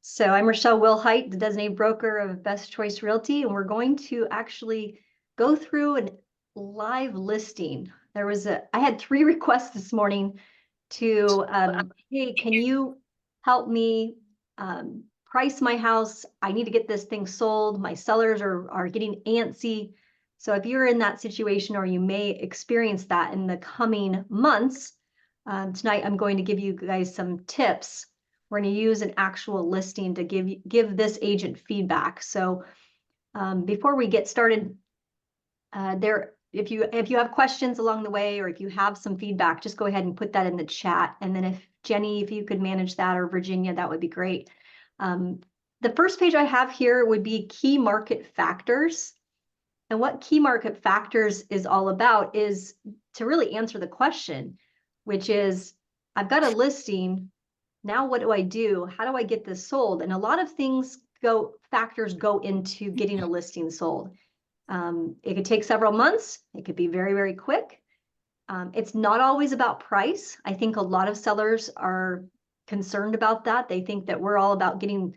So I'm Rachelle Wilhite, the designated broker of Best Choice Realty, and we're going to actually go through a live listing. I had 3 requests this morning to, hey, can you help me price my house? I need to get this thing sold. My sellers are getting antsy. So if you're in that situation, or you may experience that in the coming months, tonight I'm going to give you guys some tips. We're going to use an actual listing to give this agent feedback. So before we get started, if you have questions along the way, or if you have some feedback, just go ahead and put that in the chat. And then if Jenny, if you could manage that, or Virginia, that would be great. The first page I have here would be key market factors. And what key market factors is all about is to really answer the question, which is, I've got a listing. Now what do I do? How do I get this sold? And a lot of factors go into getting a listing sold. It could take several months. It could be very, very quick. It's not always about price. I think a lot of sellers are concerned about that. They think that we're all about getting,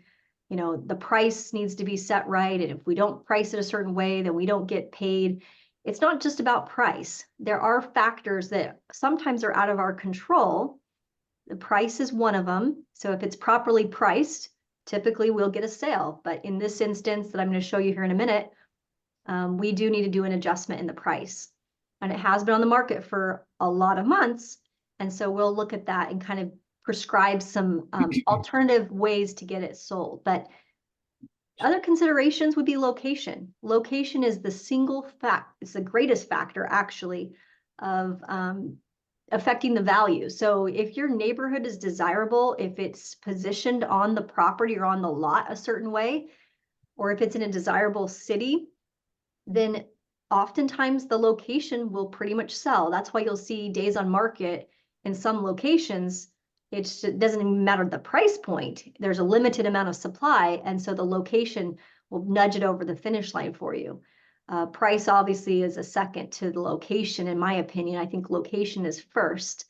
the price needs to be set right. And if we don't price it a certain way, then we don't get paid. It's not just about price. There are factors that sometimes are out of our control. The price is one of them. So if it's properly priced, typically we'll get a sale. But in this instance that I'm going to show you here in a minute, we do need to do an adjustment in the price. And it has been on the market for a lot of months. And so we'll look at that and kind of prescribe some alternative ways to get it sold. But other considerations would be location. Location is it's the greatest factor actually of affecting the value. So if your neighborhood is desirable, if it's positioned on the property or on the lot a certain way, or if it's in a desirable city, then oftentimes the location will pretty much sell. That's why you'll see days on market in some locations. It doesn't even matter the price point. There's a limited amount of supply, and so the location will nudge it over the finish line for you. Price obviously is a second to the location, in my opinion. I think location is first.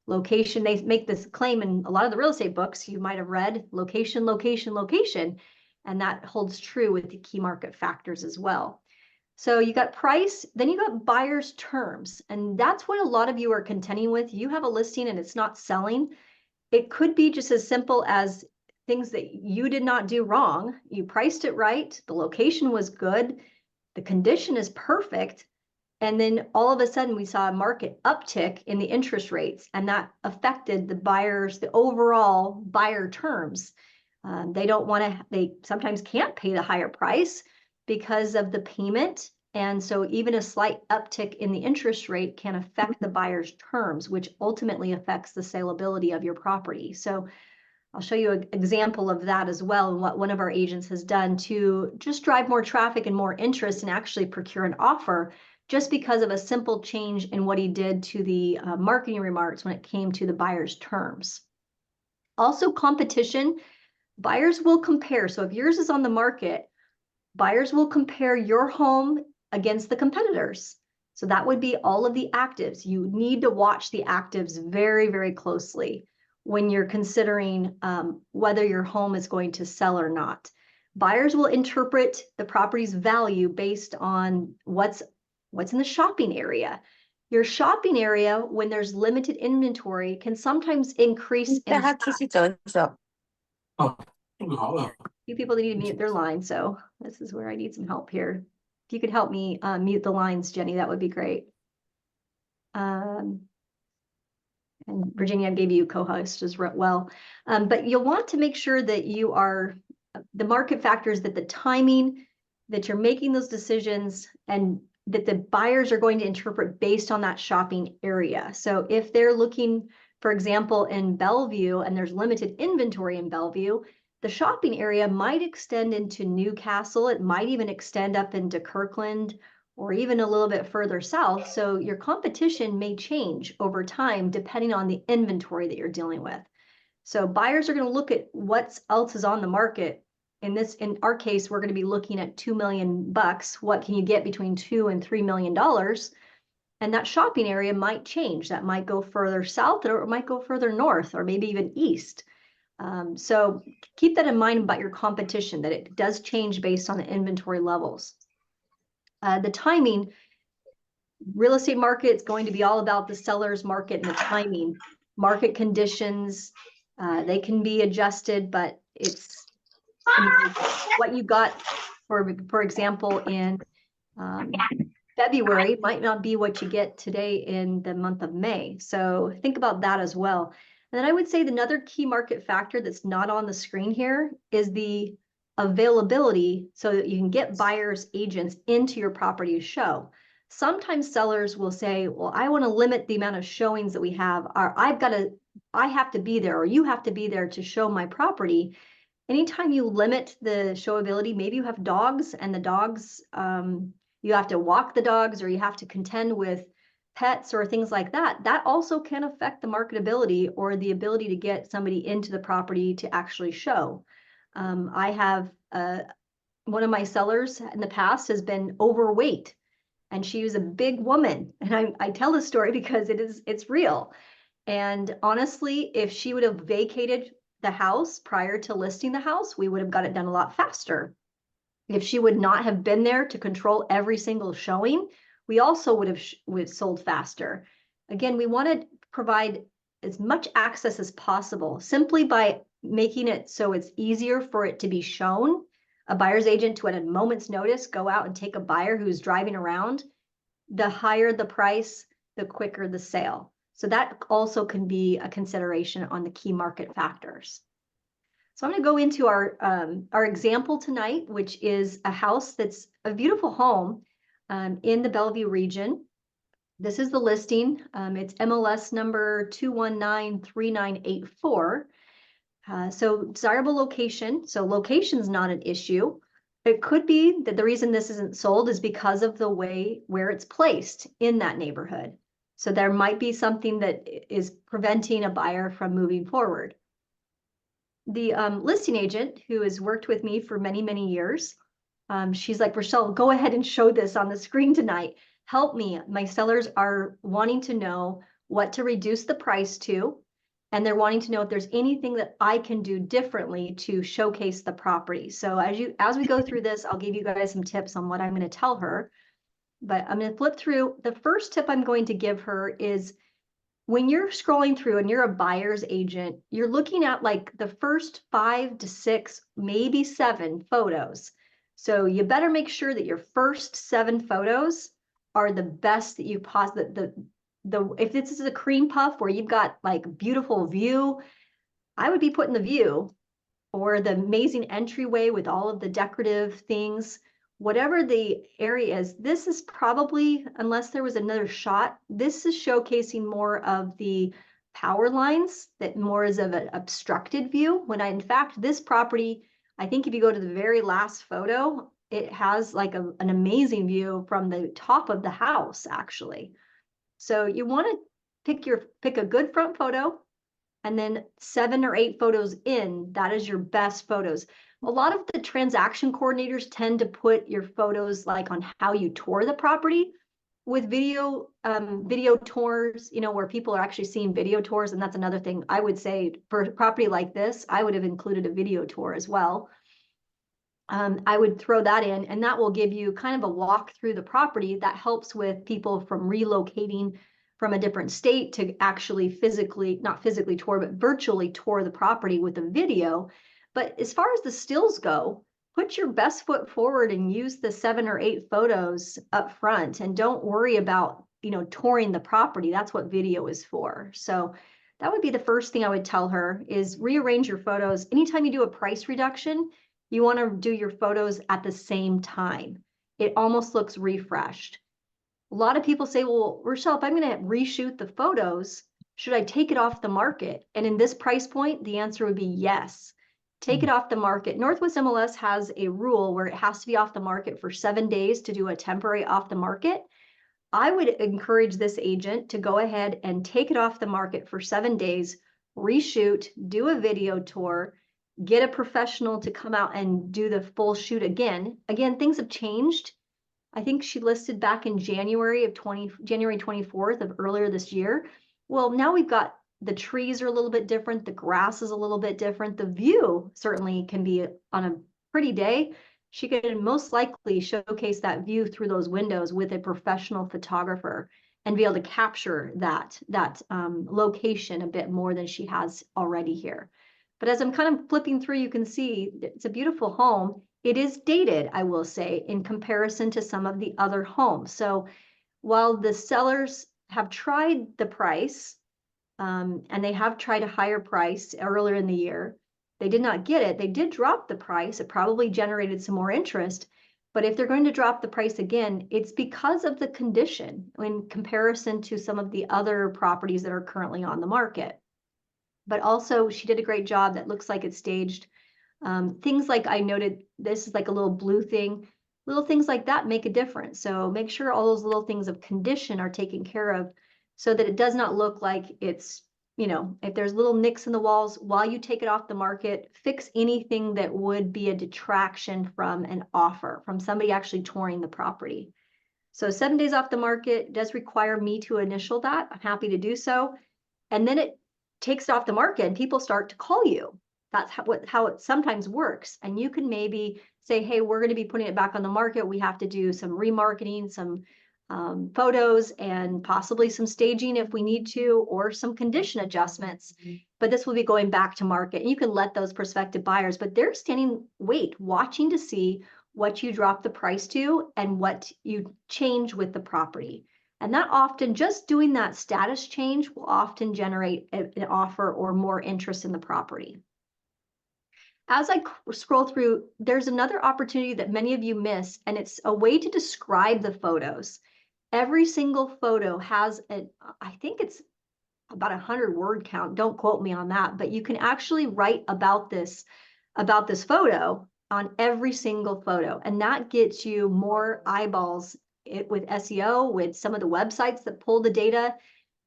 Location, they make this claim in a lot of the real estate books you might have read, location, location, location, and that holds true with the key market factors as well. So you got price, then you got buyer's terms, and that's what a lot of you are contending with. You have a listing and it's not selling. It could be just as simple as things that you did not do wrong. You priced it right, the location was good, the condition is perfect, and then all of a sudden we saw a market uptick in the interest rates, and that affected the overall buyer terms. They sometimes can't pay the higher price because of the payment. And so even a slight uptick in the interest rate can affect the buyer's terms, which ultimately affects the saleability of your property. So I'll show you an example of that as well, and what one of our agents has done to just drive more traffic and more interest and actually procure an offer just because of a simple change in what he did to the marketing remarks when it came to the buyer's terms. Also, competition. Buyers will compare. So if yours is on the market, buyers will compare your home against the competitors. So that would be all of the actives. You need to watch the actives very, very closely when you're considering whether your home is going to sell or not. Buyers will interpret the property's value based on what's in the shopping area. Your shopping area, when there's limited inventory, can sometimes increase in size. Few people that need to mute their line, so this is where I need some help here. If you could help me mute the lines, Jenny, that would be great. And Virginia, I gave you co-host as well. But you'll want to make sure that you are, the market factors, that the timing, that you're making those decisions, and that the buyers are going to interpret based on that shopping area. So if they're looking, for example, in Bellevue, and there's limited inventory in Bellevue, the shopping area might extend into Newcastle. It might even extend up into Kirkland, or even a little bit further south. So your competition may change over time depending on the inventory that you're dealing with. So buyers are going to look at what else is on the market. In our case, we're going to be looking at $2 million. What can you get between $2 and $3 million? And that shopping area might change. That might go further south, or it might go further north, or maybe even east. So keep that in mind about your competition, that it does change based on the inventory levels. The timing, real estate market is going to be all about the seller's market and the timing. Market conditions, they can be adjusted, but it's, I mean, what you got, for example, in February might not be what you get today in the month of May. So think about that as well. And then I would say another key market factor that's not on the screen here is the availability, so that you can get buyers agents into your property to show. Sometimes sellers will say, well, I want to limit the amount of showings that we have, or I have to be there, or you have to be there to show my property. Anytime you limit the showability, maybe you have dogs and the dogs, you have to walk the dogs, or you have to contend with pets or things like that. That also can affect the marketability or the ability to get somebody into the property to actually show. I have one of my sellers in the past has been overweight, and she was a big woman. And I tell this story because it's real. And honestly, if she would have vacated the house prior to listing the house, we would have got it done a lot faster. If she would not have been there to control every single showing, we also would have sold faster. Again, we want to provide as much access as possible simply by making it so it's easier for it to be shown. A buyer's agent to, at a moment's notice, go out and take a buyer who's driving around. The higher the price, the quicker the sale. So that also can be a consideration on the key market factors. So I'm going to go into our example tonight, which is a house that's a beautiful home in the Bellevue region. This is the listing. It's MLS number 2193984. So desirable location. So location's not an issue. It could be that the reason this isn't sold is because of the way where it's placed in that neighborhood. So there might be something that is preventing a buyer from moving forward. The listing agent, who has worked with me for many, many years, she's like, Rachelle, go ahead and show this on the screen tonight. Help me. My sellers are wanting to know what to reduce the price to, and they're wanting to know if there's anything that I can do differently to showcase the property. So as we go through this, I'll give you guys some tips on what I'm going to tell her. But I'm going to flip through. The first tip I'm going to give her is, when you're scrolling through and you're a buyer's agent, you're looking at like the first 5 to 6, maybe 7 photos. So you better make sure that your first 7 photos are the best that you possibly, if this is a cream puff where you've got like beautiful view, I would be putting the view, or the amazing entryway with all of the decorative things. Whatever the area is, this is probably, unless there was another shot, this is showcasing more of the power lines, that more is of an obstructed view. When in fact, this property, I think if you go to the very last photo, it has like an amazing view from the top of the house, actually. So you want to pick a good front photo, and then 7 or 8 photos in, that is your best photos. A lot of the transaction coordinators tend to put your photos like on how you tour the property. With video tours, where people are actually seeing video tours, and that's another thing I would say for a property like this, I would have included a video tour as well. I would throw that in, and that will give you kind of a walk through the property that helps with people from relocating from a different state to actually not physically tour, but virtually tour the property with a video. But as far as the stills go, put your best foot forward and use the 7 or 8 photos up front, and don't worry about, touring the property. That's what video is for. So that would be the first thing I would tell her, is rearrange your photos. Anytime you do a price reduction, you want to do your photos at the same time. It almost looks refreshed. A lot of people say, well, Rachelle, if I'm going to reshoot the photos, should I take it off the market? And in this price point, the answer would be yes. Take it off the market. Northwest MLS has a rule where it has to be off the market for 7 days to do a temporary off the market. I would encourage this agent to go ahead and take it off the market for 7 days, reshoot, do a video tour, get a professional to come out and do the full shoot again. Again, things have changed. I think she listed back in January 24th of earlier this year. Well, now we've got The trees are a little bit different. The grass is a little bit different. The view certainly can be on a pretty day. She could most likely showcase that view through those windows with a professional photographer and be able to capture that location a bit more than she has already here. But as I'm kind of flipping through, you can see it's a beautiful home. It is dated, I will say, in comparison to some of the other homes. So while the sellers have tried the price, and they have tried a higher price earlier in the year, they did not get it. They did drop the price. It probably generated some more interest. But if they're going to drop the price again, it's because of the condition in comparison to some of the other properties that are currently on the market. But also, she did a great job. That looks like it's staged. Things like I noted, this is like a little blue thing. Little things like that make a difference. So make sure all those little things of condition are taken care of so that it does not look like it's, if there's little nicks in the walls, while you take it off the market, fix anything that would be a detraction from an offer, from somebody actually touring the property. So 7 days off the market does require me to initial that. I'm happy to do so. And then it takes it off the market and people start to call you. That's how it sometimes works. And you can maybe say, hey, we're going to be putting it back on the market. We have to do some remarketing, some photos, and possibly some staging if we need to, or some condition adjustments. But this will be going back to market. And you can let those prospective buyers, but they're standing wait, watching to see what you drop the price to and what you change with the property. And that often, just doing that status change will often generate an offer or more interest in the property. As I scroll through, there's another opportunity that many of you miss, and it's a way to describe the photos. Every single photo has I think it's about 100-word count. Don't quote me on that, but you can actually write about this photo on every single photo, and that gets you more eyeballs with SEO, with some of the websites that pull the data.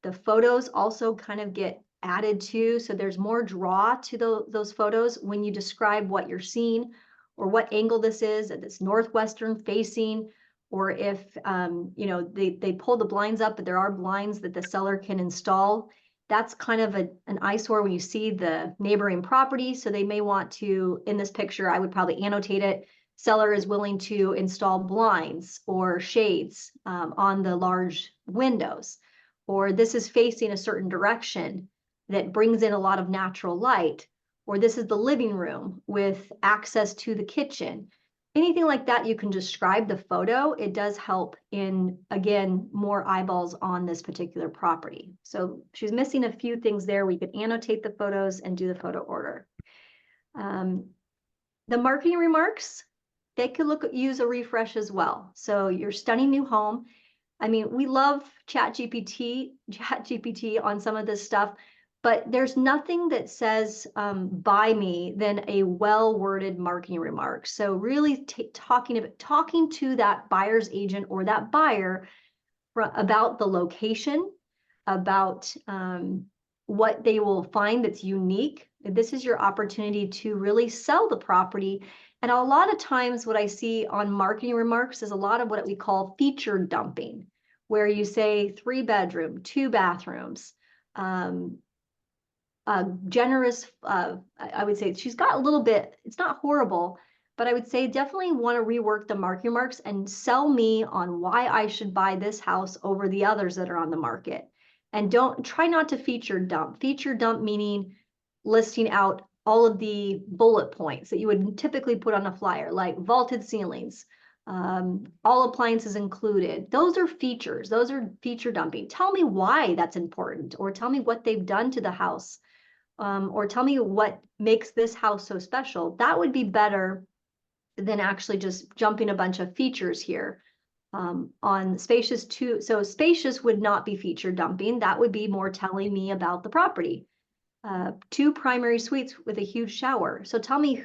The photos also kind of get added to, so there's more draw to those photos when you describe what you're seeing or what angle this is, if it's northwestern facing, or if they pull the blinds up, but there are blinds that the seller can install. That's kind of an eyesore when you see the neighboring property. So they may want to, in this picture, I would probably annotate it, seller is willing to install blinds or shades on the large windows, or this is facing a certain direction that brings in a lot of natural light, or this is the living room with access to the kitchen. Anything like that, you can describe the photo. It does help in, again, more eyeballs on this particular property. So she's missing a few things there. We could annotate the photos and do the photo order. The marketing remarks, they could use a refresh as well. So your stunning new home. I mean, we love ChatGPT on some of this stuff, but there's nothing that says by me than a well-worded marketing remark. So really talking to that buyer's agent or that buyer about the location, about what they will find that's unique. This is your opportunity to really sell the property. And a lot of times what I see on marketing remarks is a lot of what we call feature dumping, where you say 3-bedroom, 2 bathrooms, generous, I would say she's got a little bit, it's not horrible, but I would say definitely want to rework the marketing remarks and sell me on why I should buy this house over the others that are on the market. And try not to feature dump. Feature dump meaning listing out all of the bullet points that you would typically put on a flyer, like vaulted ceilings, all appliances included. Those are features. Those are feature dumping. Tell me why that's important, or tell me what they've done to the house, or tell me what makes this house so special. That would be better than actually just jumping a bunch of features here. On spacious too, so spacious would not be feature dumping. That would be more telling me about the property. 2 primary suites with a huge shower. So tell me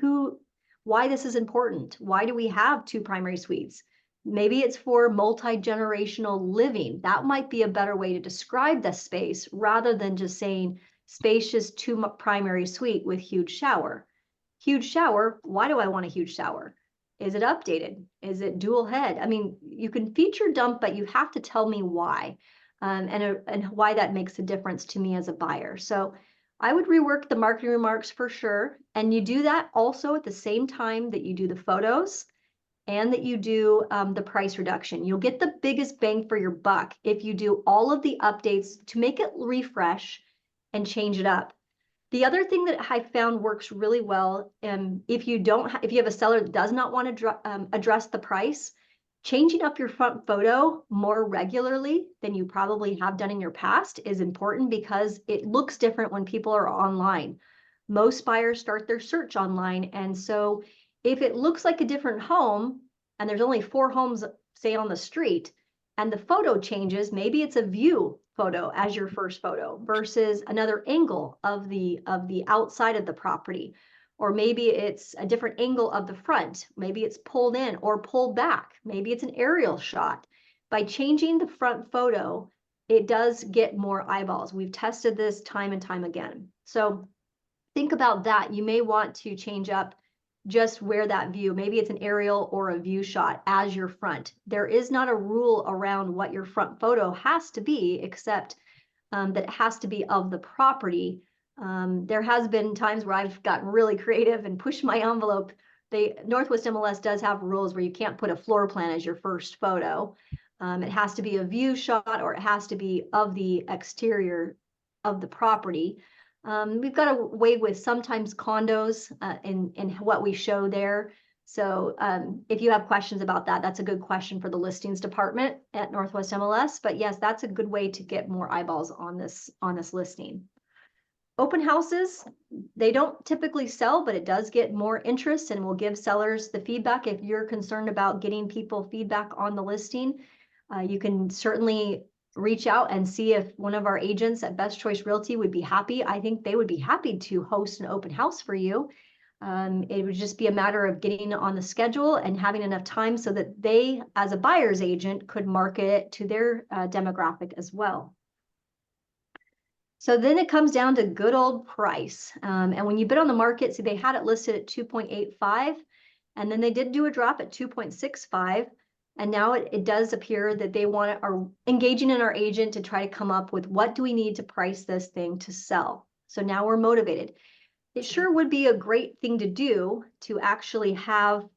why this is important. Why do we have 2 primary suites? Maybe it's for multi-generational living. That might be a better way to describe the space rather than just saying spacious 2 primary suite with huge shower. Huge shower, why do I want a huge shower? Is it updated? Is it dual head? I mean, you can feature dump, but you have to tell me why. and why that makes a difference to me as a buyer. So I would rework the marketing remarks for sure. And you do that also at the same time that you do the photos and that you do the price reduction. You'll get the biggest bang for your buck if you do all of the updates to make it refresh and change it up. The other thing that I found works really well, if you have a seller that does not want to address the price, changing up your front photo more regularly than you probably have done in your past is important because it looks different when people are online. Most buyers start their search online, and so if it looks like a different home and there's only 4 homes, say, on the street, and the photo changes, maybe it's a view photo as your first photo versus another angle of the outside of the property, or maybe it's a different angle of the front, maybe it's pulled in or pulled back, maybe it's an aerial shot. By changing the front photo, it does get more eyeballs. We've tested this time and time again. So think about that. You may want to change up just where that view, maybe it's an aerial or a view shot as your front. There is not a rule around what your front photo has to be, except that it has to be of the property. There has been times where I've gotten really creative and pushed my envelope. Northwest MLS does have rules where you can't put a floor plan as your first photo. It has to be a view shot, or it has to be of the exterior of the property. We've got away with sometimes condos in what we show there. So if you have questions about that, that's a good question for the listings department at Northwest MLS. But yes, that's a good way to get more eyeballs on this listing. Open houses, they don't typically sell, but it does get more interest and will give sellers the feedback. If you're concerned about getting people feedback on the listing, you can certainly reach out and see if one of our agents at Best Choice Realty would be happy. I think they would be happy to host an open house for you. It would just be a matter of getting on the schedule and having enough time so that they, as a buyer's agent, could market it to their demographic as well. So then it comes down to good old price. And when you bid on the market, see, they had it listed at 2.85, and then they did do a drop at 2.65. And now it does appear that they are engaging in our agent to try to come up with what do we need to price this thing to sell. So now we're motivated. It sure would be a great thing to do to actually have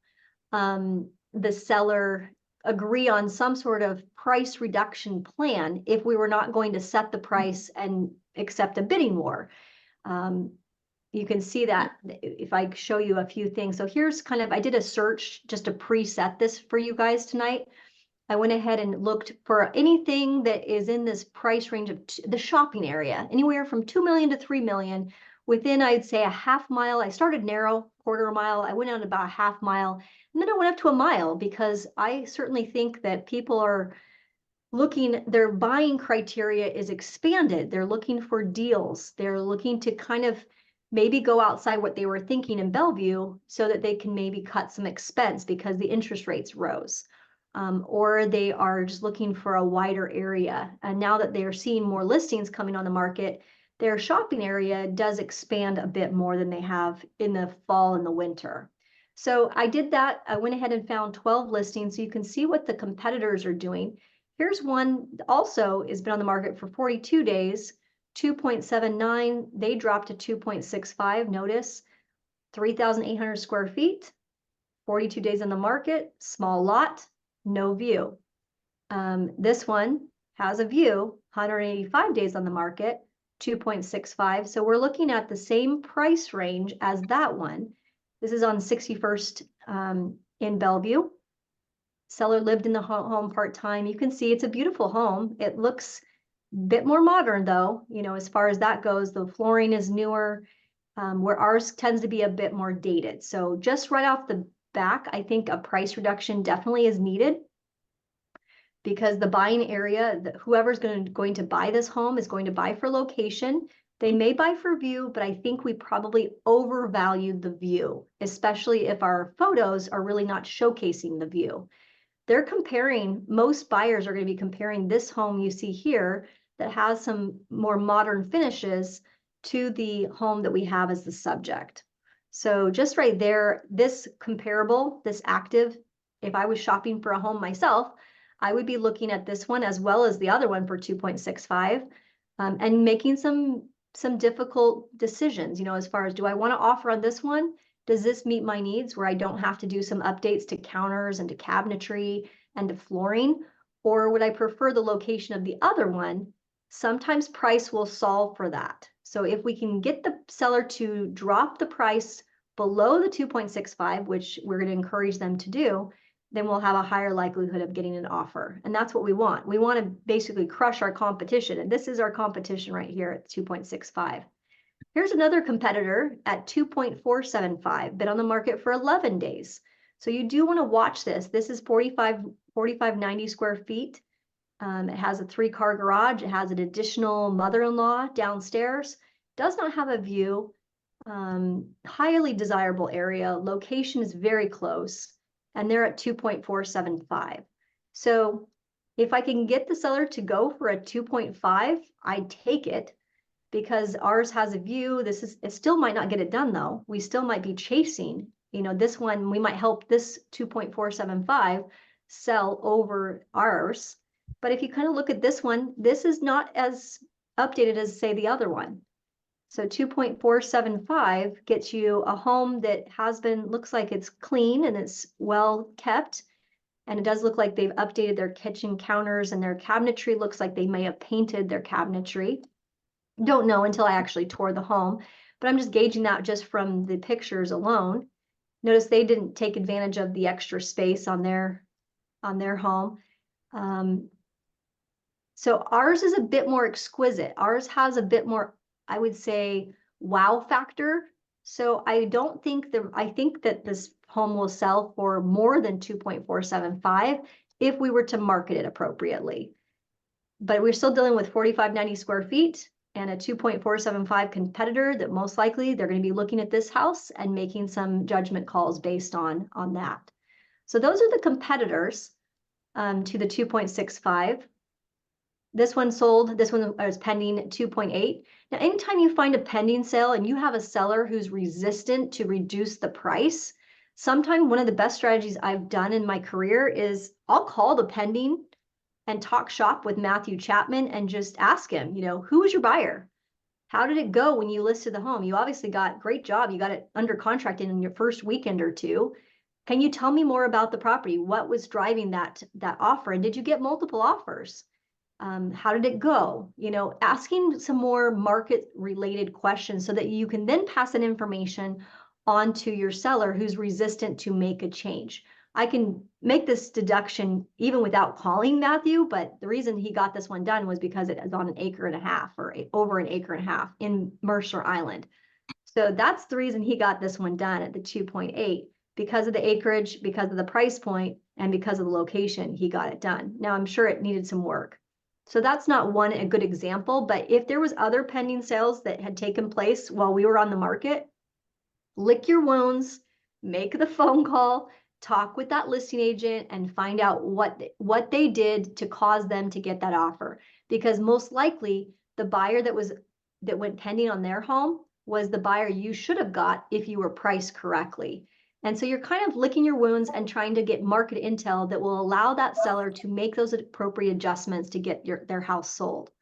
the seller agree on some sort of price reduction plan if we were not going to set the price and accept a bidding war. You can see that if I show you a few things. So here's I did a search just to preset this for you guys tonight. I went ahead and looked for anything that is in this price range of the shopping area, anywhere from 2 million to 3 million, within, I'd say, a half mile. I started narrow, quarter mile. I went out about a half mile, and then I went up to a mile because I certainly think that people are looking, their buying criteria is expanded. They're looking for deals. They're looking to maybe go outside what they were thinking in Bellevue so that they can maybe cut some expense because the interest rates rose. Or they are just looking for a wider area. And now that they're seeing more listings coming on the market, their shopping area does expand a bit more than they have in the fall and the winter. So I did that. I went ahead and found 12 listings so you can see what the competitors are doing. Here's one also has been on the market for 42 days, 2.79. They dropped to 2.65. Notice 3,800 square feet, 42 days on the market, small lot, no view. This one has a view, 185 days on the market, 2.65. So we're looking at the same price range as that one. This is on 61st in Bellevue. Seller lived in the home part-time. You can see it's a beautiful home. It looks a bit more modern though, as far as that goes. The flooring is newer, where ours tends to be a bit more dated. So just right off the back, I think a price reduction definitely is needed because the buying area, whoever's going to buy this home is going to buy for location. They may buy for view, but I think we probably overvalued the view, especially if our photos are really not showcasing the view. Most buyers are going to be comparing this home you see here that has some more modern finishes to the home that we have as the subject. So just right there, this comparable, this active, if I was shopping for a home myself, I would be looking at this one as well as the other one for 2.65, and making some difficult decisions, you know, as far as, do I want to offer on this one? Does this meet my needs where I don't have to do some updates to counters and to cabinetry and to flooring? Or would I prefer the location of the other one? Sometimes price will solve for that. So if we can get the seller to drop the price below the 2.65, which we're going to encourage them to do, then we'll have a higher likelihood of getting an offer. And that's what we want. We want to basically crush our competition. And this is our competition right here at 2.65. Here's another competitor at 2.475, been on the market for 11 days. So you do want to watch this. This is 4590 square feet. It has a 3-car garage. It has an additional mother-in-law downstairs. Does not have a view. Highly desirable area. Location is very close. And they're at 2.475. So if I can get the seller to go for a 2.5, I take it, because ours has a view. It still might not get it done though. We still might be chasing, you know, this one, we might help this 2.475 sell over ours. But if you kind of look at this one, this is not as updated as, say, the other one. So 2.475 gets you a home that looks like it's clean and it's well kept. And it does look like they've updated their kitchen counters, and their cabinetry looks like they may have painted their cabinetry. Don't know until I actually tour the home, but I'm just gauging that just from the pictures alone. Notice they didn't take advantage of the extra space on their home. So ours is a bit more exquisite. Ours has a bit more, I would say, wow factor. So I think that this home will sell for more than 2.475 if we were to market it appropriately. But we're still dealing with 4590 square feet and a 2.475 competitor that most likely they're going to be looking at this house and making some judgment calls based on that. So those are the competitors to the 2.65. This one sold, this one is pending 2.8. Now, anytime you find a pending sale and you have a seller who's resistant to reduce the price, sometimes one of the best strategies I've done in my career is I'll call the pending and talk shop with Matthew Chapman and just ask him, you know, who was your buyer? How did it go when you listed the home? You obviously got great job. You got it under contract in your first weekend or two. Can you tell me more about the property? What was driving that offer? And did you get multiple offers? How did it go? You know, asking some more market related questions so that you can then pass that information on to your seller who's resistant to make a change. I can make this deduction even without calling Matthew, but the reason he got this one done was because it is on 1.5 acres or over 1.5 acres in Mercer Island. So that's the reason he got this one done at the 2.8, because of the acreage, because of the price point, and because of the location, he got it done. Now, I'm sure it needed some work. So that's not a good example, but if there was other pending sales that had taken place while we were on the market, lick your wounds, make the phone call, talk with that listing agent, and find out what they did to cause them to get that offer. Because most likely the buyer that went pending on their home was the buyer you should have got if you were priced correctly. And so you're kind of licking your wounds and trying to get market intel that will allow that seller to make those appropriate adjustments to get their house sold.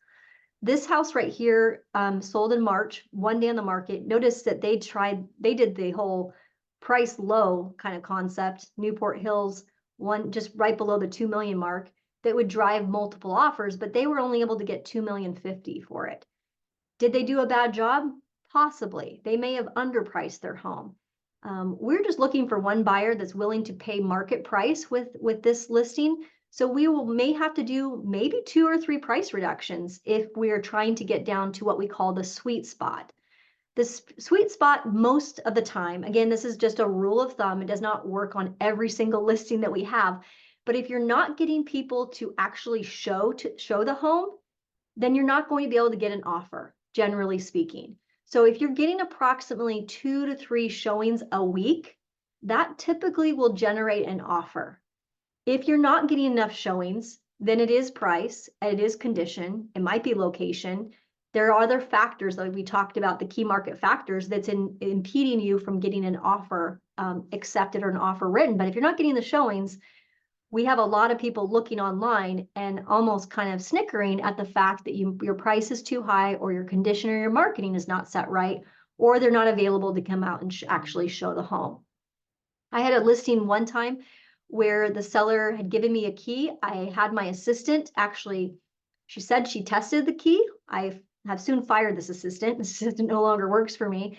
This house right here sold in March, one day on the market. Notice that they did the whole price low kind of concept, Newport Hills, one just right below the 2 million mark, that would drive multiple offers, but they were only able to get 2,050,000 for it. Did they do a bad job? Possibly. They may have underpriced their home. We're just looking for one buyer that's willing to pay market price with this listing. So we may have to do maybe 2 or 3 price reductions if we are trying to get down to what we call the sweet spot. This sweet spot most of the time, again, this is just a rule of thumb. It does not work on every single listing that we have. But if you're not getting people to actually show the home, then you're not going to be able to get an offer, generally speaking. So if you're getting approximately 2 to 3 showings a week, that typically will generate an offer. If you're not getting enough showings, then it is price, and it is condition, it might be location. There are other factors, like we talked about, the key market factors that's impeding you from getting an offer accepted or an offer written. But if you're not getting the showings, we have a lot of people looking online and almost kind of snickering at the fact that your price is too high, or your condition or your marketing is not set right, or they're not available to come out and actually show the home. I had a listing one time where the seller had given me a key. I had my assistant actually, she said she tested the key. I have soon fired this assistant. This assistant no longer works for me,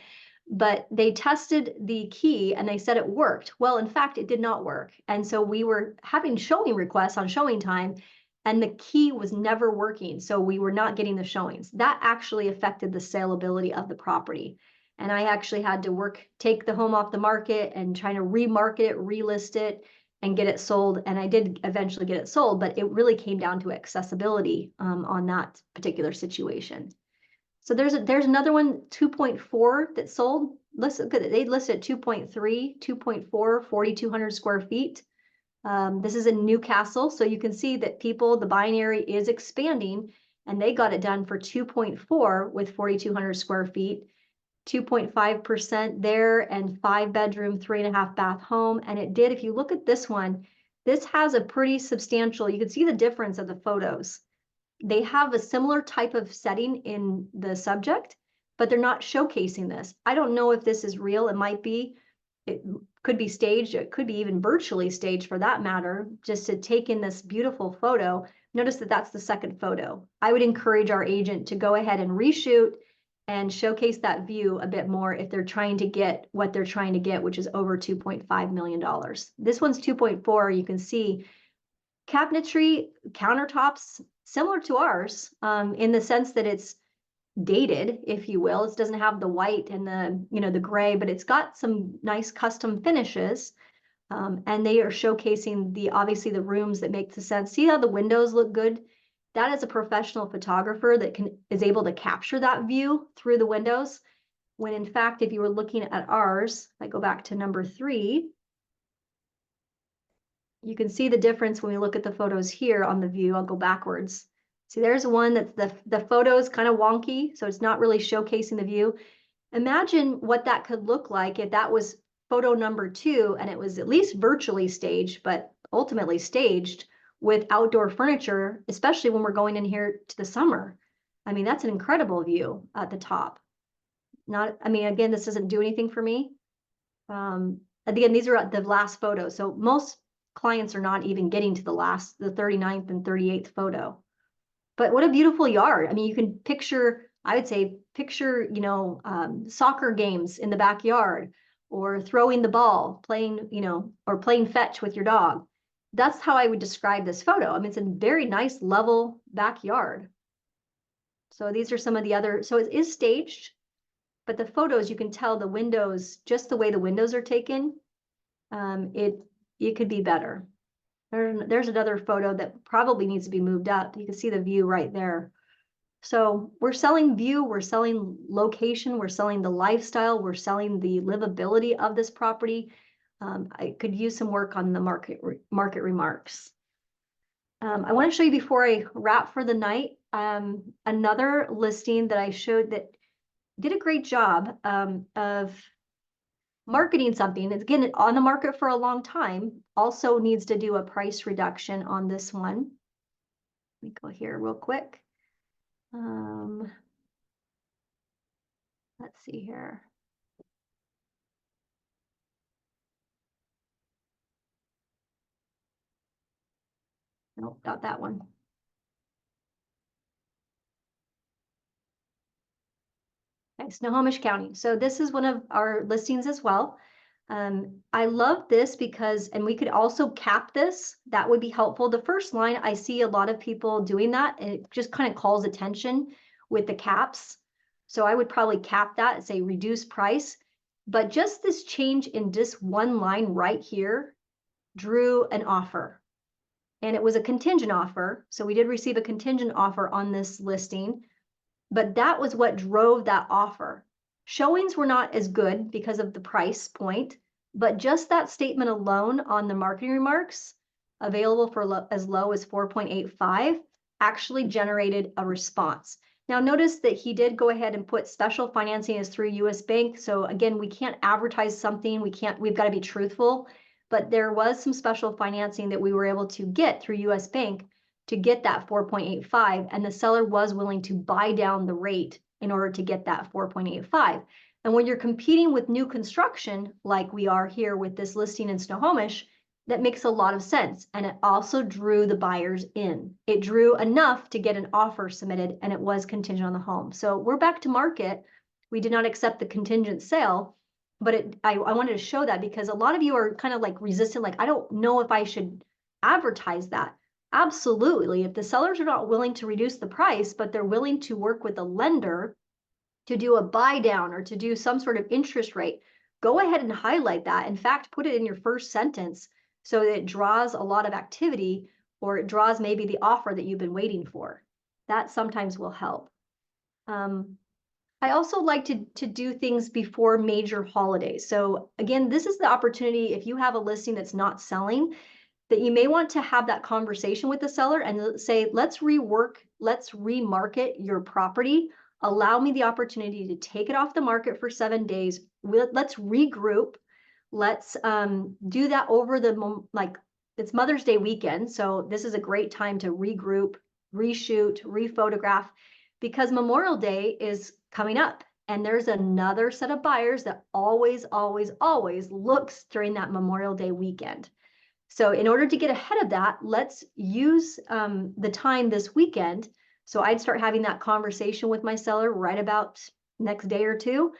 but they tested the key and they said it worked. Well, in fact, it did not work. And so we were having showing requests on showing time, and the key was never working. So we were not getting the showings. That actually affected the saleability of the property. And I actually had to take the home off the market and try to remarket it, relist it, and get it sold. And I did eventually get it sold, but it really came down to accessibility on that particular situation. So there's another one, 2.4, that sold. They listed at 2.3, 2.4, 4,200 square feet. This is in Newcastle, so you can see that the buying area is expanding, and they got it done for 2.4 with 4,200 square feet. 2.5% there, and 5-bedroom, 3.5 bath home. And it did, if you look at this one, this has a pretty substantial, you can see the difference of the photos. They have a similar type of setting in the subject, but they're not showcasing this. I don't know if this is real. It might be. It could be staged. It could be even virtually staged for that matter, just to take in this beautiful photo. Notice that that's the second photo. I would encourage our agent to go ahead and reshoot and showcase that view a bit more if they're trying to get what they're trying to get, which is over $2.5 million. This one's 2.4. You can see cabinetry, countertops, similar to ours, in the sense that it's dated, if you will. It doesn't have the white and the gray, but it's got some nice custom finishes. And they are showcasing obviously the rooms that make the sense. See how the windows look good? That is a professional photographer that is able to capture that view through the windows. When in fact, if you were looking at ours, if I go back to number 3, you can see the difference when we look at the photos here on the view. I'll go backwards. See, there's one that's the photo is kind of wonky, so it's not really showcasing the view. Imagine what that could look like if that was photo number 2 and it was at least virtually staged, but ultimately staged with outdoor furniture, especially when we're going in here to the summer. I mean, that's an incredible view at the top. Again, this doesn't do anything for me. Again, these are the last photos. So most clients are not even getting to the 39th and 38th photo. But what a beautiful yard. I mean, you can picture, I would say, soccer games in the backyard, or throwing the ball, playing, or playing fetch with your dog. That's how I would describe this photo. I mean, it's a very nice level backyard. So these are some of the other, so it is staged, but the photos, you can tell the windows, just the way the windows are taken, it could be better. There's another photo that probably needs to be moved up. You can see the view right there. So we're selling view, we're selling location, we're selling the lifestyle, we're selling the livability of this property. I could use some work on the market remarks. I want to show you before I wrap for the night, another listing that I showed that did a great job of marketing something. It's again on the market for a long time, also needs to do a price reduction on this one. Let me go here real quick. Let's see here. Nope, not that one. Okay, Snohomish County. So this is one of our listings as well. I love this because, and we could also cap this. That would be helpful. The first line, I see a lot of people doing that, and it just kind of calls attention with the caps. So I would probably cap that and say reduce price. But just this change in this one line right here drew an offer. And it was a contingent offer. So we did receive a contingent offer on this listing, but that was what drove that offer. Showings were not as good because of the price point, but just that statement alone on the marketing remarks, available for as low as 4.85, actually generated a response. Now notice that he did go ahead and put special financing is through US Bank. So again, we can't advertise something. We've got to be truthful. but there was some special financing that we were able to get through US Bank to get that 4.85, and the seller was willing to buy down the rate in order to get that 4.85. And when you're competing with new construction, like we are here with this listing in Snohomish, that makes a lot of sense. And it also drew the buyers in. It drew enough to get an offer submitted, and it was contingent on the home. So we're back to market. We did not accept the contingent sale, but I wanted to show that because a lot of you are kind of like resistant, like, I don't know if I should advertise that. Absolutely. If the sellers are not willing to reduce the price, but they're willing to work with a lender to do a buy down or to do some sort of interest rate, go ahead and highlight that. In fact, put it in your first sentence so that it draws a lot of activity, or it draws maybe the offer that you've been waiting for. That sometimes will help. I also like to do things before major holidays. So again, this is the opportunity if you have a listing that's not selling, that you may want to have that conversation with the seller and say, let's remarket your property. Allow me the opportunity to take it off the market for 7 days. Let's regroup. Let's do that over like it's Mother's Day weekend. So this is a great time to regroup, reshoot, rephotograph, because Memorial Day is coming up. And there's another set of buyers that always, always, always looks during that Memorial Day weekend. So in order to get ahead of that, let's use the time this weekend. So I'd start having that conversation with my seller right about next day or two,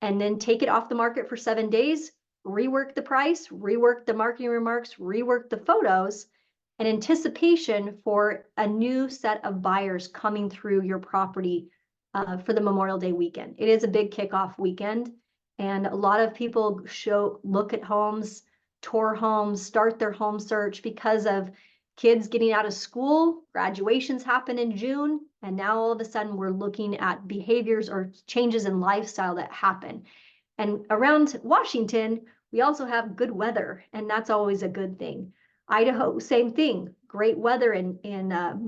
and then take it off the market for 7 days, rework the price, rework the marketing remarks, rework the photos, in anticipation for a new set of buyers coming through your property for the Memorial Day weekend. It is a big kickoff weekend, and a lot of people look at homes, tour homes, start their home search because of kids getting out of school. Graduations happen in June, and now all of a sudden we're looking at behaviors or changes in lifestyle that happen. And around Washington, we also have good weather, and that's always a good thing. Idaho, same thing, great weather in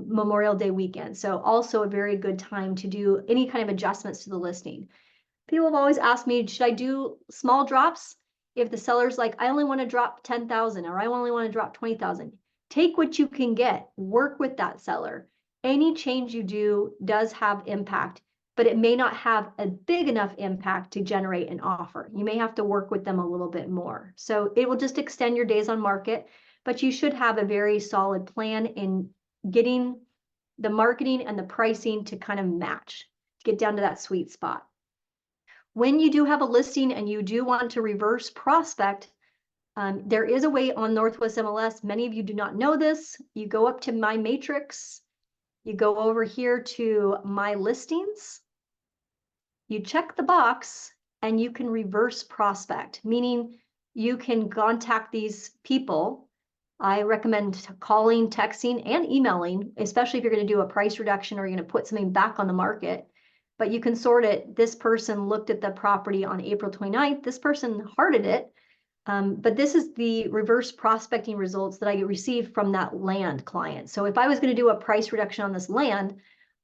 Memorial Day weekend. So also a very good time to do any kind of adjustments to the listing. People have always asked me, should I do small drops? If the seller's like, I only want to drop 10,000 or I only want to drop 20,000, take what you can get, work with that seller. Any change you do does have impact, but it may not have a big enough impact to generate an offer. You may have to work with them a little bit more. So it will just extend your days on market, but you should have a very solid plan in getting the marketing and the pricing to kind of match, to get down to that sweet spot. When you do have a listing and you do want to reverse prospect, there is a way on Northwest MLS. Many of you do not know this. You go up to My Matrix, you go over here to My Listings, you check the box, and you can reverse prospect, meaning you can contact these people. I recommend calling, texting, and emailing, especially if you're going to do a price reduction or you're going to put something back on the market. But you can sort it. This person looked at the property on April 29th. This person hearted it. But this is the reverse prospecting results that I received from that land client. So if I was going to do a price reduction on this land,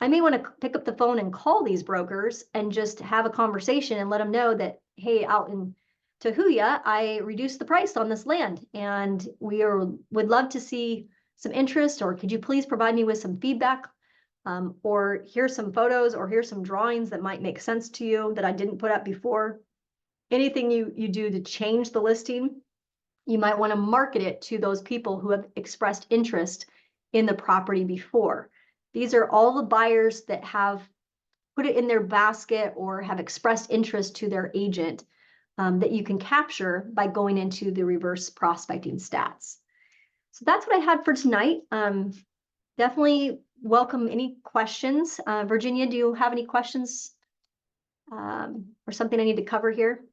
I may want to pick up the phone and call these brokers and just have a conversation and let them know that, hey, out in Tahuya, I reduced the price on this land, and would love to see some interest, or could you please provide me with some feedback? Or here's some photos, or here's some drawings that might make sense to you that I didn't put up before. Anything you do to change the listing, you might want to market it to those people who have expressed interest in the property before. These are all the buyers that have put it in their basket or have expressed interest to their agent that you can capture by going into the reverse prospecting stats. So that's what I had for tonight. Definitely welcome any questions. Virginia, do you have any questions or something I need to cover here?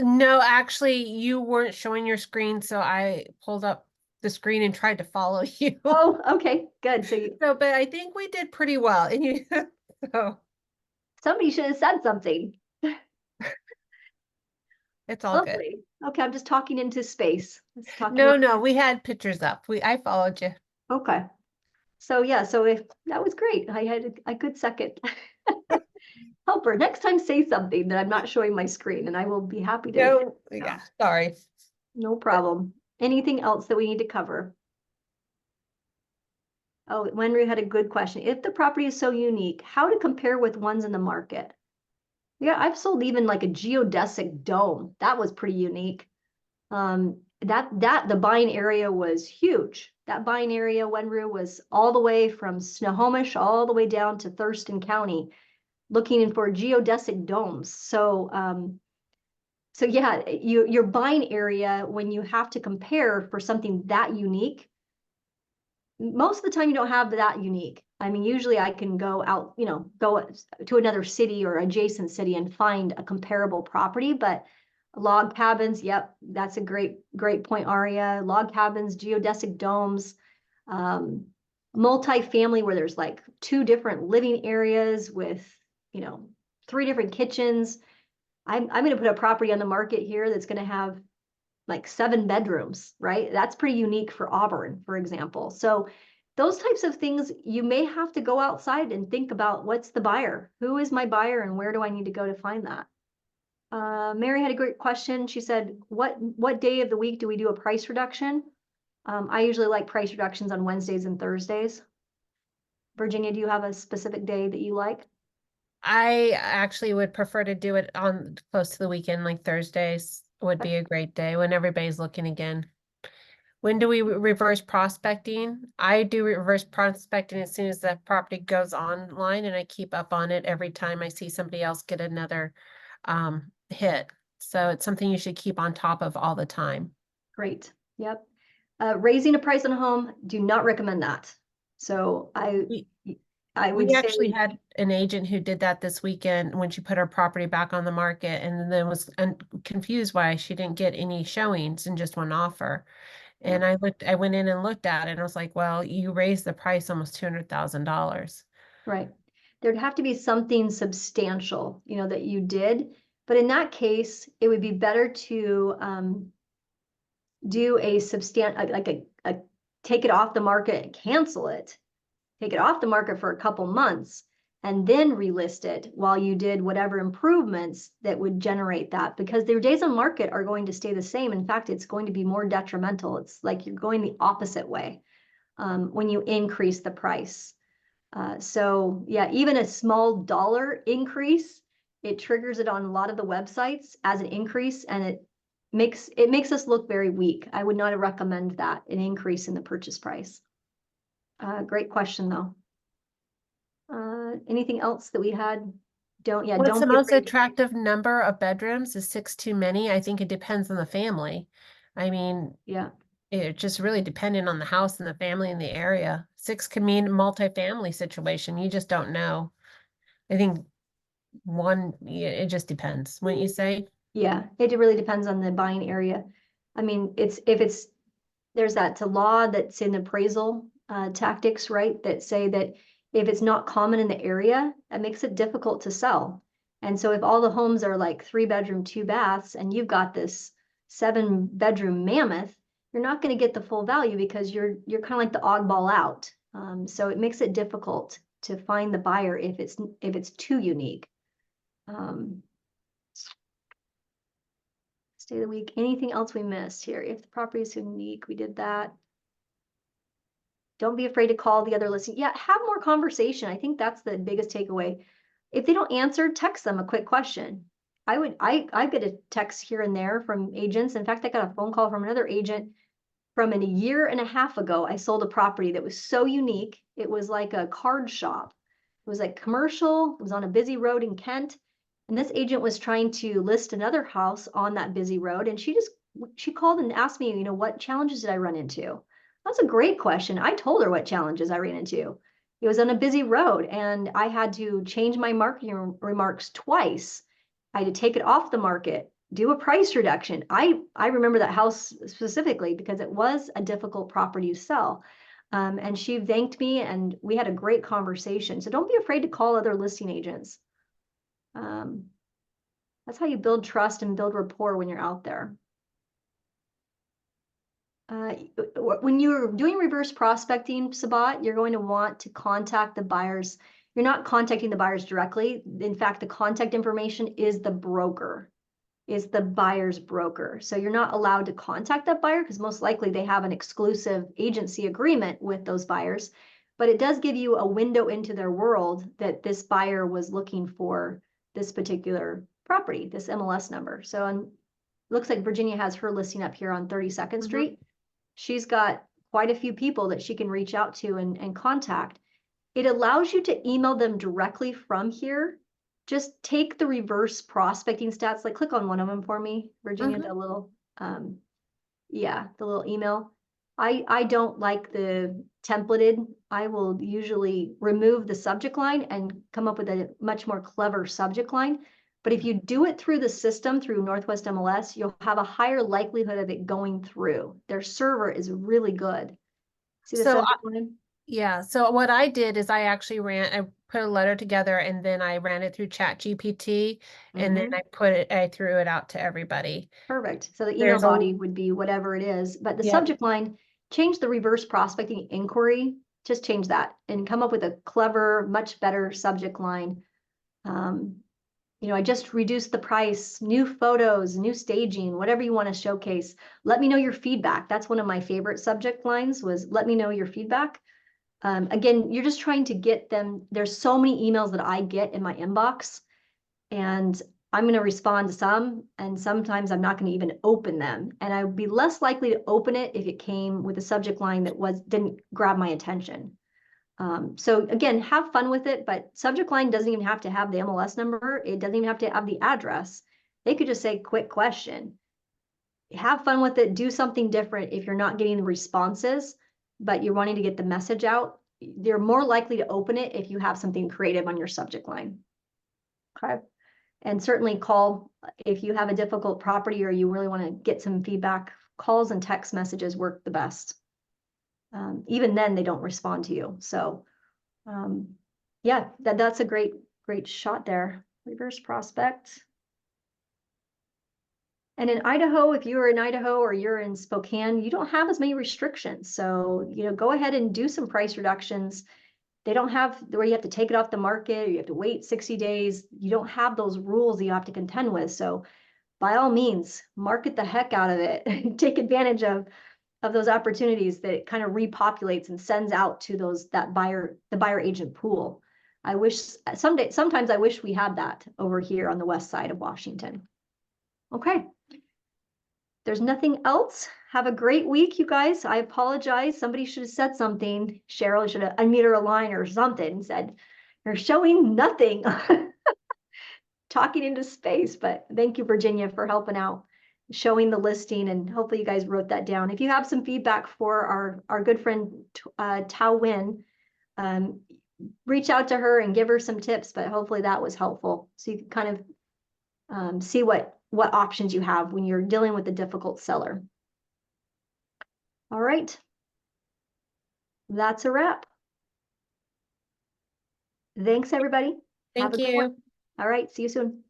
No, actually, you weren't showing your screen, so I pulled up the screen and tried to follow you. Oh, okay, good. But I think we did pretty well. And you, so somebody should have said something. it's all good. Lovely. Okay, I'm just talking into space. No, we had pictures up. I followed you. Okay. So yeah, so if that was great. I had a good second. Helper, next time say something that I'm not showing my screen and I will be happy to. No, yeah, sorry. No problem. Anything else that we need to cover? Oh, Wenry had a good question. If the property is so unique, how to compare with ones in the market? Yeah, I've sold even like a geodesic dome. That was pretty unique. That the buying area was huge. That buying area, Wenru, was all the way from Snohomish all the way down to Thurston County, looking for geodesic domes. So yeah, your buying area, when you have to compare for something that unique, most of the time you don't have that unique. I mean, usually I can go out, go to another city or adjacent city and find a comparable property, but log cabins, yep, that's a great point, Aria. Log cabins, geodesic domes, um, multi-family where there's like 2 different living areas with, you know, 3 different kitchens. I'm going to put a property on the market here that's going to have like 7 bedrooms, right? That's pretty unique for Auburn, for example. So those types of things, you may have to go outside and think about what's the buyer? Who is my buyer and where do I need to go to find that? Mary had a great question. She said, what day of the week do we do a price reduction? I usually like price reductions on Wednesdays and Thursdays. Virginia, do you have a specific day that you like? I actually would prefer to do it on close to the weekend, like Thursdays would be a great day when everybody's looking again. When do we reverse prospecting? I do reverse prospecting as soon as the property goes online, and I keep up on it every time I see somebody else get another hit. So it's something you should keep on top of all the time. Great. Yep. Raising a price on a home, do not recommend that. So We I would we say, actually had an agent who did that this weekend when she put her property back on the market, and then was confused why she didn't get any showings and just one offer. yeah, And I went in and looked at it and I was like, well, you raised the price almost $200,000. right. There'd have to be something substantial, that you did. But in that case, it would be better to do take it off the market, cancel it, take it off the market for a couple months, and then relist it while you did whatever improvements that would generate that, because their days on market are going to stay the same. In fact, it's going to be more detrimental. It's like you're going the opposite way when you increase the price. So yeah, even a small dollar increase, it triggers it on a lot of the websites as an increase, and it makes us look very weak. I would not recommend that, an increase in the purchase price. Great question though. Anything else that we had? What's Don't the be most afraid. attractive number of bedrooms? Is 6 too many? I think it depends on the family. I mean, Yeah, it just really depending on the house and the family and the area. 6 could mean multifamily situation. You just don't know. I think one, yeah, it just depends. Wouldn't you say? yeah, it really depends on the buying area. I mean, if it's there's that law that's in appraisal tactics, right? That say that if it's not common in the area, that makes it difficult to sell. And so if all the homes are like 3 bedroom, 2 baths, and you've got this 7 bedroom mammoth, you're not going to get the full value because you're kind of like the oddball out. So it makes it difficult to find the buyer if it's too unique. Um, Stay of the week. Anything else we missed here? If the property is unique, we did that. Don't be afraid to call the other listing. Yeah, have more conversation. I think that's the biggest takeaway. If they don't answer, text them a quick question. I get a text here and there from agents. In fact, I got a phone call from another agent from a year and a half ago. I sold a property that was so unique. It was like a card shop. It was like commercial. It was on a busy road in Kent. And this agent was trying to list another house on that busy road. And she called and asked me, what challenges did I run into? That's a great question. I told her what challenges I ran into. It was on a busy road and I had to change my marketing remarks twice. I had to take it off the market, do a price reduction. I remember that house specifically because it was a difficult property to sell. And she thanked me and we had a great conversation. So don't be afraid to call other listing agents. Um, that's how you build trust and build rapport when you're out there. When you're doing reverse prospecting, Sabat, you're going to want to contact the buyers you're not contacting the buyers directly. In fact, the contact information is the broker, is the buyer's broker. So you're not allowed to contact that buyer because most likely they have an exclusive agency agreement with those buyers. But it does give you a window into their world that this buyer was looking for this particular property, this MLS number. So looks like Virginia has her listing up here on 32nd Street. She's got quite a few people that she can reach out to and contact. It allows you to email them directly from here. Just take the reverse prospecting stats, like click on one of them for me, Virginia, the little, yeah, the little email. I don't like the templated. I will usually remove the subject line and come up with a much more clever subject line. But if you do it through the system, through Northwest MLS, you'll have a higher likelihood of it going through. Their server is really good. See the So subject line? yeah, so what I did is I put a letter together and then I ran it through Chat GPT and then I threw it out to everybody. Perfect. So the email There's body would be whatever it is, but the Yep. subject line, change the reverse prospecting inquiry, just change that and come up with a clever, much better subject line. I just reduced the price, new photos, new staging, whatever you want to showcase. Let me know your feedback. That's one of my favorite subject lines was let me know your feedback. Again, you're just trying to get them. There's so many emails that I get in my inbox and I'm going to respond to some, and sometimes I'm not going to even open them. And I would be less likely to open it if it came with a subject line that didn't grab my attention. So again, have fun with it, but subject line doesn't even have to have the MLS number. It doesn't even have to have the address. They could just say quick question. Have fun with it. Do something different if you're not getting the responses, but you're wanting to get the message out. You're more likely to open it if you have something creative on your subject line. Okay. And certainly call if you have a difficult property or you really want to get some feedback. Calls and text messages work the best. Even then, they don't respond to you. So, yeah, that's a great shot there. Reverse prospect. And in Idaho, if you're in Idaho or you're in Spokane, you don't have as many restrictions. So, go ahead and do some price reductions. They don't have where you have to take it off the market, or you have to wait 60 days. You don't have those rules that you have to contend with. So by all means, market the heck out of it. Take advantage of those opportunities that it kind of repopulates and sends out to the buyer agent pool. I wish sometimes I wish we had that over here on the west side of Washington. Okay. There's nothing else. Have a great week, you guys. I apologize. Somebody should have said something. Cheryl should have unmuted her line or something and said, you're showing nothing. Talking into space, but thank you, Virginia, for helping out, showing the listing, and hopefully you guys wrote that down. If you have some feedback for our good friend Tao Win, reach out to her and give her some tips, but hopefully that was helpful. So you can kind of see what options you have when you're dealing with a difficult seller. All right. That's a wrap. Thanks, everybody. Have a good one. All right. See you soon.